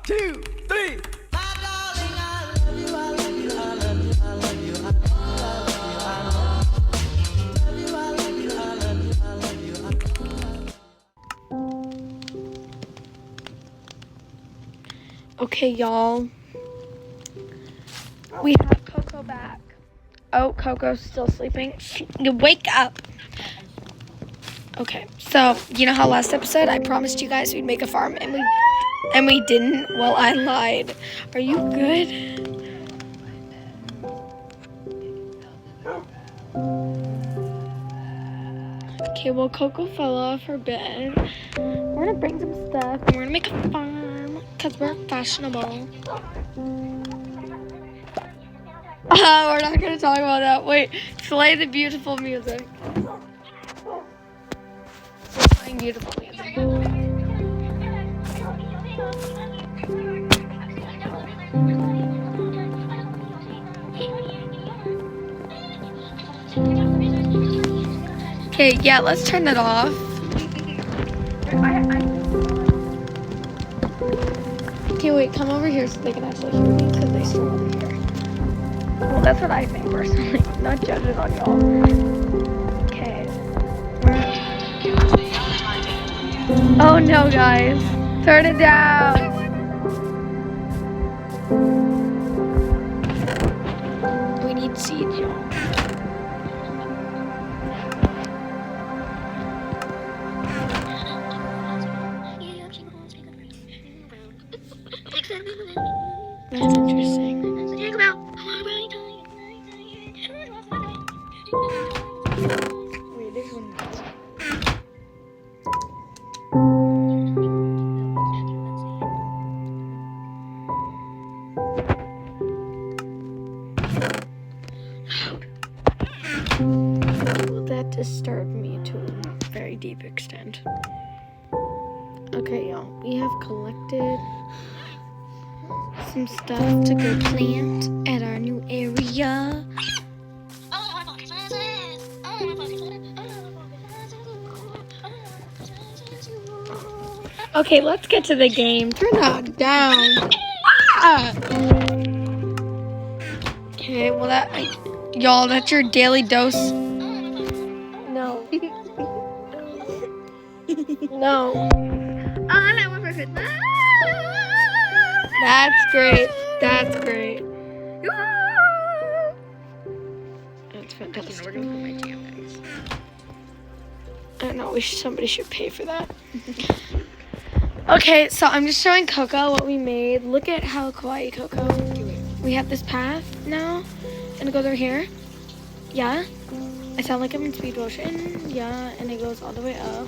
2, 3. Okay, y'all. We have Coco back. Oh, Coco's still sleeping. You wake up. Okay, so you know how last episode I promised you guys we'd make a farm and we didn't? Well, I lied. Are you good? Okay, well, Coco fell off her bed. We're gonna bring some stuff and we're gonna make a farm because we're fashionable. We're not gonna talk about that. Wait, play the beautiful music. We're playing beautiful music. Okay, yeah, let's turn that off. Okay, wait, come over here so they can actually hear me because they still over here. Well, that's what I think personally. Not judging on y'all. Okay. Oh no, guys. Turn it down. We need seeds, y'all. That's interesting. Wait, this one. Well, that disturbed me to a very deep extent. Okay, y'all. We have collected some stuff to go plant at our new area. Okay, let's get to the game. Turn that down. Ah! Okay, well y'all, that's your daily dose. No. No. That's great. That's great. That's fantastic. We're gonna put my jam, guys. I don't know. Somebody should pay for that. Okay, so I'm just showing Coco what we made. Look at how kawaii, Coco. We have this path now, and it goes over here. Yeah. I sound like I'm in speed motion. Yeah, and it goes all the way up.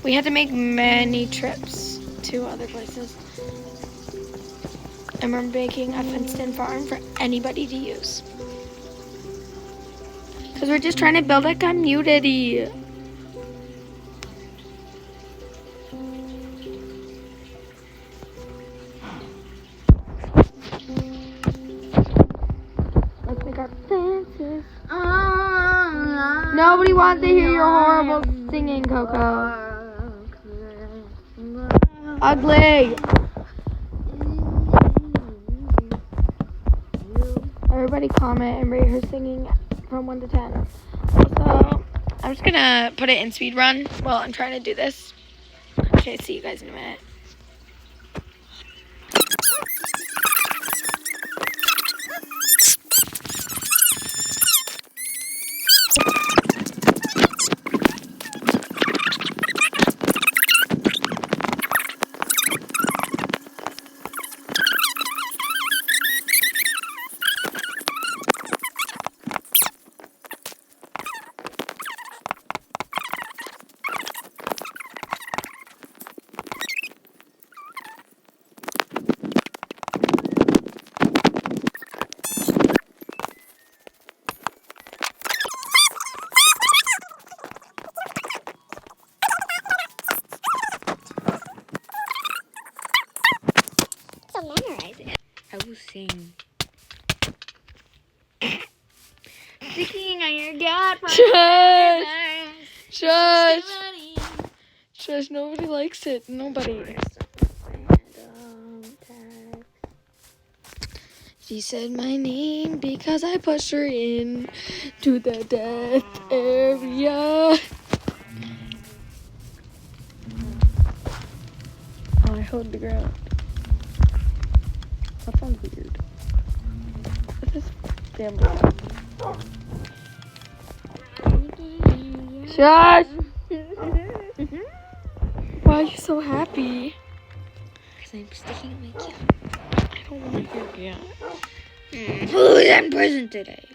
We had to make many trips to other places. And we're making a fenced-in farm for anybody to use. Because we're just trying to build a community. Let's make our fences. Nobody wants to hear your horrible singing, Coco. Ugly. Everybody comment and rate her singing from 1 to 10. So, I'm just gonna put it in speed run while I'm trying to do this. Okay, see you guys in a minute. I will sing. Sticking on your gut. Shush! Shush! Nobody likes it. Nobody. She said my name because I pushed her in to the death area. Oh, I hold the ground. That sounds weird. This is family. Shush! Why are you so happy? Because I'm sticking my cat. I don't want to hear it. Who's in prison today?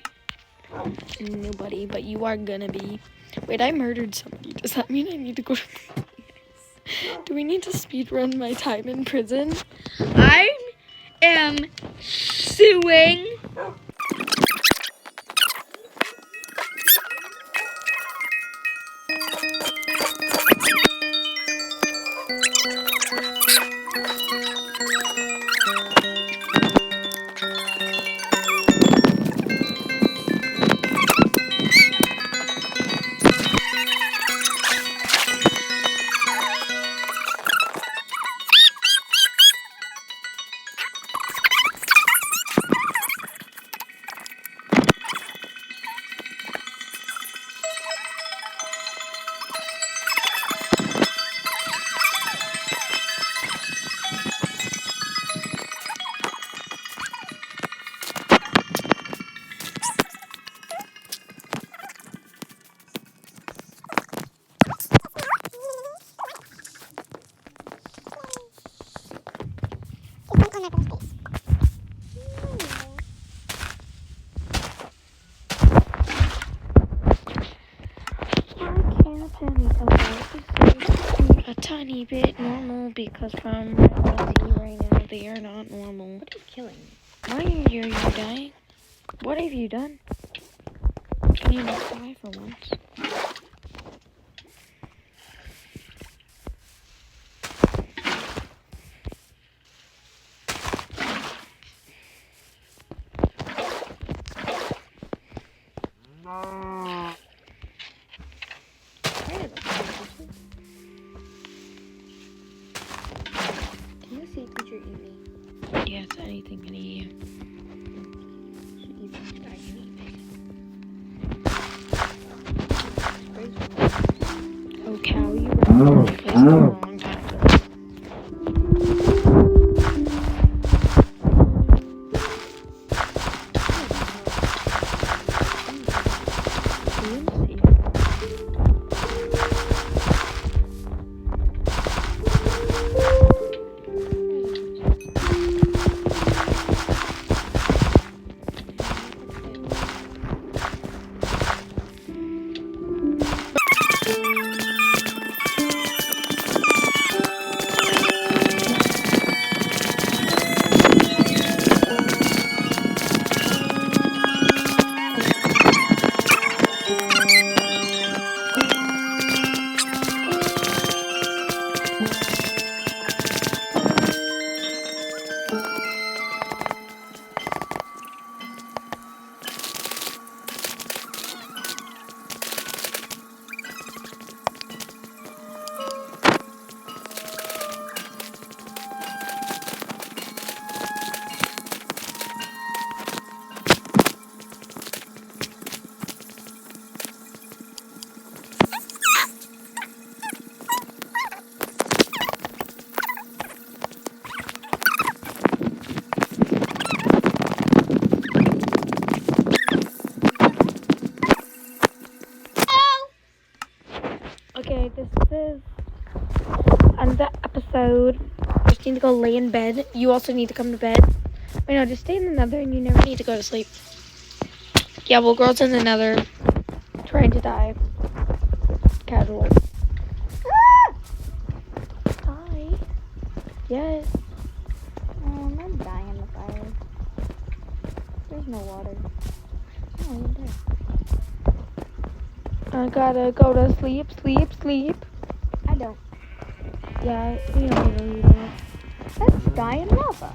Nobody, but you are gonna be. Wait, I murdered somebody. Does that mean I need to go to... Do we need to speedrun my time in prison? I am suing. A tiny bit normal because from right now they are not normal. What are you killing? Why are you dying? What have you done? Can you not die for once? Can you see teacher eat me? Yes, anything can eat you. She eats me. I can eat me. Oh, cow, you were in the wrong place at the wrong time. Okay, this is another episode. I just need to go lay in bed. You also need to come to bed. Wait, no, just stay in the nether and you never need to go to sleep. Yeah, well, girls in the nether trying to die. Casual. Die? Yes. I'm not dying in the fire. There's no water. Oh, you're dead. I gotta go to sleep. I don't. Yeah, we all know you don't. Let's die in lava.